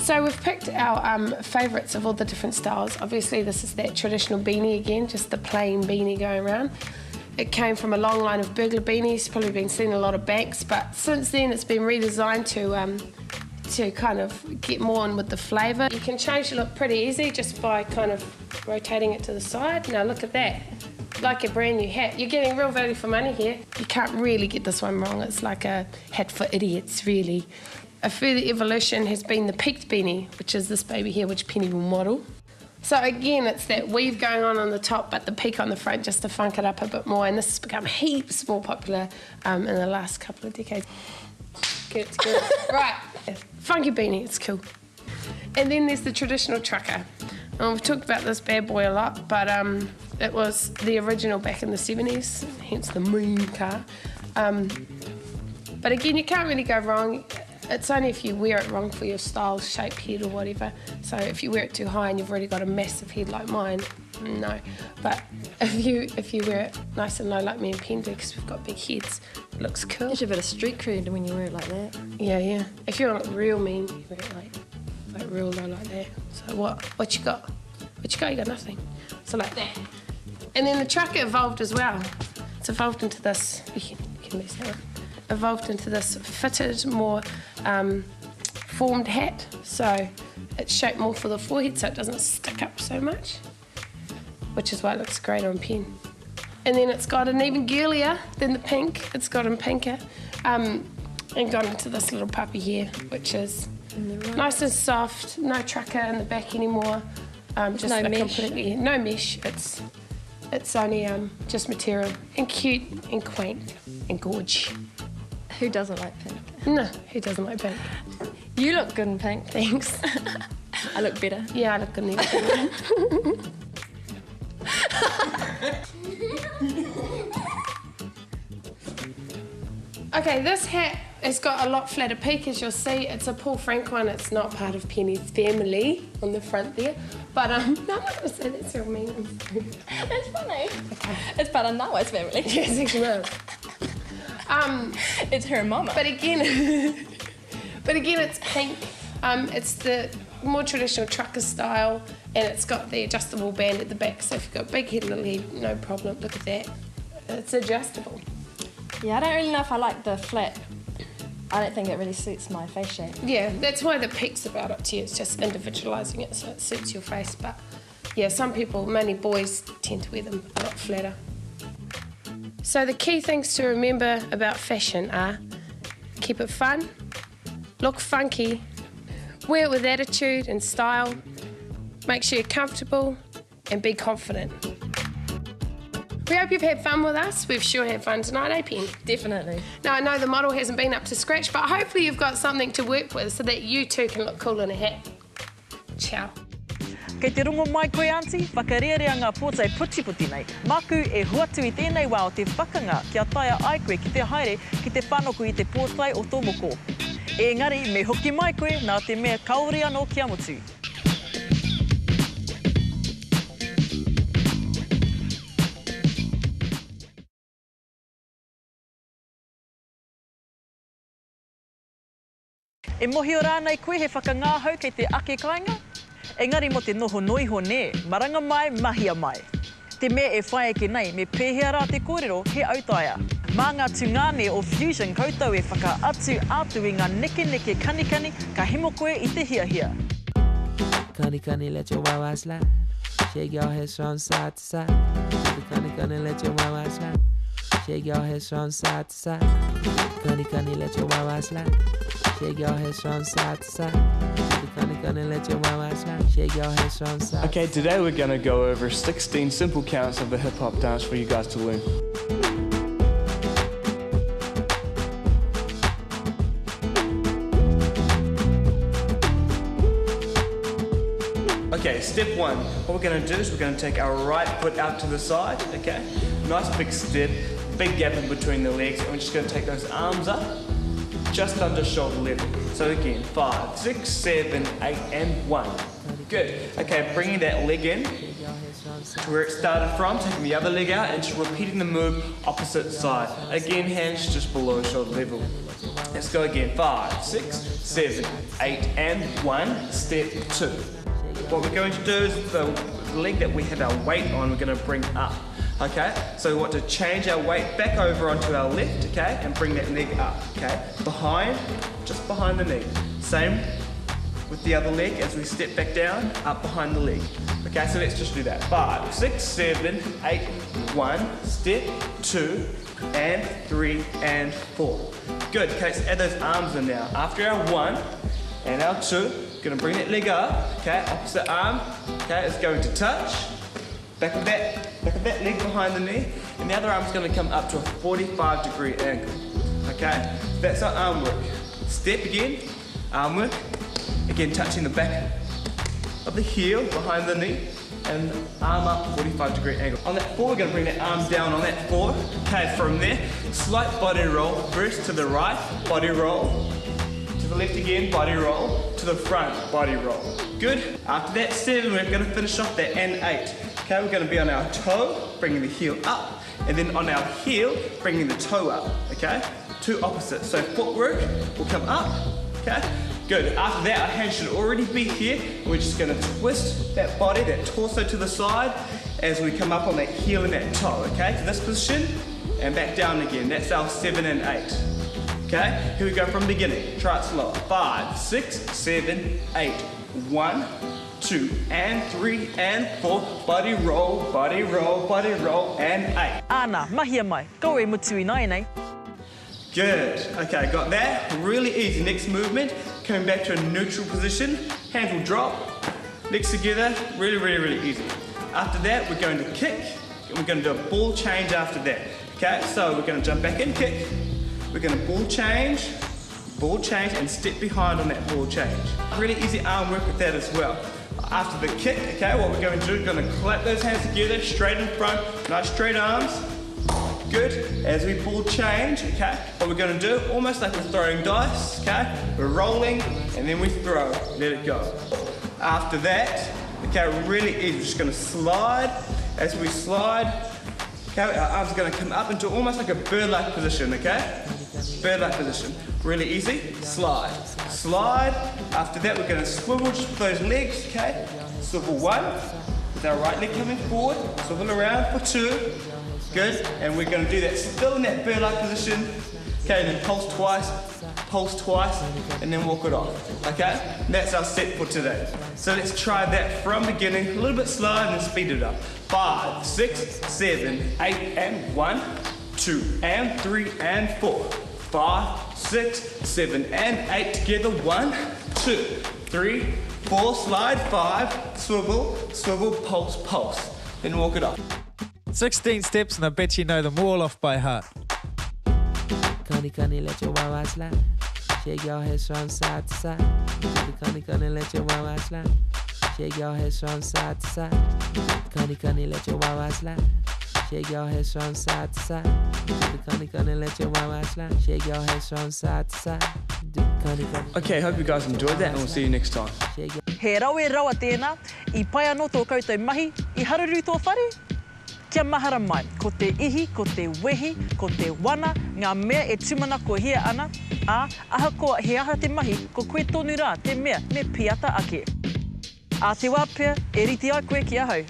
So we've picked our favourites of all the different styles. Obviously this is that traditional beanie again, just the plain beanie going around. It came from a long line of burglar beanies, probably been seen in a lot of banks, but since then it's been redesigned to kind of get more on with the flavour. You can change the look pretty easy just by kind of rotating it to the side. Now look at that, like a brand new hat. You're getting real value for money here. You can't really get this one wrong. It's like a hat for idiots, really. A further evolution has been the peaked beanie, which is this baby here, which Penny will model. So again, it's that weave going on the top, but the peak on the front just to funk it up a bit more. And this has become heaps more popular in the last couple of decades. Good, good. Right, funky beanie, it's cool. And then there's the traditional trucker. And we've talked about this bad boy a lot, but it was the original back in the 70s, hence the moon car. But again, you can't really go wrong. It's only if you wear it wrong for your style, shape, head or whatever. So if you wear it too high and you've already got a massive head like mine, no. But if you wear it nice and low like me and Pen do, because we've got big heads, it looks cool. You should have a bit of street cred when you wear it like that. Yeah, yeah. If you want real mean, you wear it like real low like that. So what you got? What you got? You got nothing. So like that. And then the trucker evolved as well. It's evolved into this. You can mess that up. Evolved into this fitted, more formed hat. So it's shaped more for the forehead, so it doesn't stick up so much, which is why it looks great on Pen. And then it's got an even girlier than the pink. It's gotten pinker, and gone into this little puppy here, which is nice and soft. No trucker in the back anymore. Just no mesh. Completely no mesh. It's only just material and cute and quaint and gorge. Who doesn't like pink? No, who doesn't like pink? You look good in pink. Thanks. I look better. Yeah, I look good in pink. Okay, this hat has got a lot flatter peak, as you'll see. It's a Paul Frank one. It's not part of Penny's family on the front there. But no, I'm not going to say that's real mean. It's funny. Okay. It's part of Nawa's family. Yes, actually. It's her mama. But again, it's pink. It's the more traditional trucker style, and it's got the adjustable band at the back. So if you've got big head, little head, no problem. Look at that. It's adjustable. Yeah, I don't really know if I like the flat. I don't think it really suits my face shape. Yeah, that's why the peak's about up to you. It's just individualising it so it suits your face. But yeah, some people, mainly boys, tend to wear them a lot flatter. So the key things to remember about fashion are keep it fun, look funky, wear it with attitude and style, make sure you're comfortable and be confident. We hope you've had fun with us. We've sure had fun tonight, eh, Pen? Definitely. Now, I know the model hasn't been up to scratch, but hopefully you've got something to work with so that you too can look cool in a hat. Ciao. Kei te rongo mai koe, Auntie, whakarearea ngā pōtai puti nei. Maku e huatu I tēnei wā o te whakanga kia taia ai koe ki te haere ki te whanoko I te pōtai o tō moko. Engari, me hoki mai koe nā te mea kaore anō kia motu. E mohi o rānei koe he whakangāhau kei te ake kāinga. Engari mo te noho noiho ne, maranga mai, mahia mai. Te mea e whae ke nei, me pēhea rā te kōrero he autaia. Mā ngā tungane o Fusion koutou e whakaatu atu I ngā neke kanikani ka himo koe I te hiahia. Kani, let your wawa slide. Shake your hips from side to side. Kani, let your wawa slide. Shake your hips from side to side. Kani, let your wawa slide. Shake your hips from side to side. Kani, let your wawa slide. Shake your hips from side. Okay, today we're gonna go over 16 simple counts of the hip hop dance for you guys to learn. Okay, step one. What we're gonna do is we're gonna take our right foot out to the side, okay? Nice big step, big gap in between the legs, and we're just gonna take those arms up, just under shoulder level. So again, 5, 6, 7, 8, and 1. Good. Okay, bringing that leg in, to where it started from, taking the other leg out and just repeating the move opposite side. Again, hands just below shoulder level. Let's go again. 5, 6, 7, 8, and 1. Step 2. What we're going to do is the leg that we have our weight on, we're going to bring up. Okay, so we want to change our weight back over onto our left, okay, and bring that leg up, okay, behind, just behind the knee. Same with the other leg as we step back down, up behind the leg. Okay, so let's just do that. 5, 6, 7, 8, 1, step 2, and 3, and 4. Good, okay, let's add those arms in now. After our 1 and our 2, gonna bring that leg up, okay, opposite arm, okay, it's going to touch. Back of that leg behind the knee, and the other arm's going to come up to a 45-degree angle. Okay, that's our arm work. Step again, arm work. Again, touching the back of the heel behind the knee, and arm up 45-degree angle. On that 4, we're going to bring that arm down on that 4. Okay, from there, slight body roll. First to the right, body roll. To the left again, body roll. To the front, body roll. Good. After that 7, we're going to finish off that and 8. Okay, we're going to be on our toe, bringing the heel up, and then on our heel, bringing the toe up, okay? 2 opposites. So footwork will come up, okay? Good. After that, our hands should already be here. We're just going to twist that body, that torso to the side, as we come up on that heel and that toe, okay? To this position, and back down again. That's our 7 and 8. Okay, here we go from the beginning. Try it slower. 5, 6, 7, 8. 1, 2, and 3, and 4. Body roll, body roll, body roll, and 8. Ana, mahia mai. Go e mutui nai nei. Good. Okay, got that. Really easy. Next movement, coming back to a neutral position. Hands will drop. Legs together. Really, really, really easy. After that, we're going to kick. And we're going to do a ball change after that. Okay, so we're going to jump back and kick. We're going to ball change, and step behind on that ball change. Really easy arm work with that as well. After the kick, okay, what we're going to do is going to clap those hands together, straight in front, nice straight arms. Good. As we ball change, okay, what we're going to do, almost like we're throwing dice, okay, we're rolling, and then we throw, let it go. After that, okay, really easy, we're just going to slide. As we slide, okay, our arms are going to come up into almost like a bird-like position, okay? Bird-like position. Really easy. Slide. Slide. After that, we're going to swivel just with those legs, okay? Swivel 1. With our right leg coming forward. Swivel around for 2. Good. And we're going to do that still in that bird-like position. Okay, and then pulse twice, and then walk it off. Okay? And that's our set for today. So let's try that from beginning, a little bit slower, and then speed it up. 5, 6, 7, 8, and 1, 2, and 3, and 4. 5, 6, 7, and 8 together. 1, 2, 3, 4. Slide. 5. Swivel, swivel, pulse, pulse. Then walk it off. 16 steps, and I bet you know them all off by heart. Connie, let your wawa slide. Shake your hips from side to side. Connie, let your wawa slide. Shake your hips from side to side. Connie, let your wawa slide. Shake your hips from side to side. Connie, let your wawa slide. Shake your hips from side to side. Okay, hope you guys enjoyed that, and we'll see you next time. He rawe rawa tēnā, I pai anō tō koutou mahi, I haruru tō whare. Kia mahara mai, ko te ihi, ko te wehi, ko te wana, ngā mea e tumana ko hia ana, aha koa he aha te mahi, ko koe tonu rā te mea me piata ake. A te wā pia, e riti ai koe ki ahau.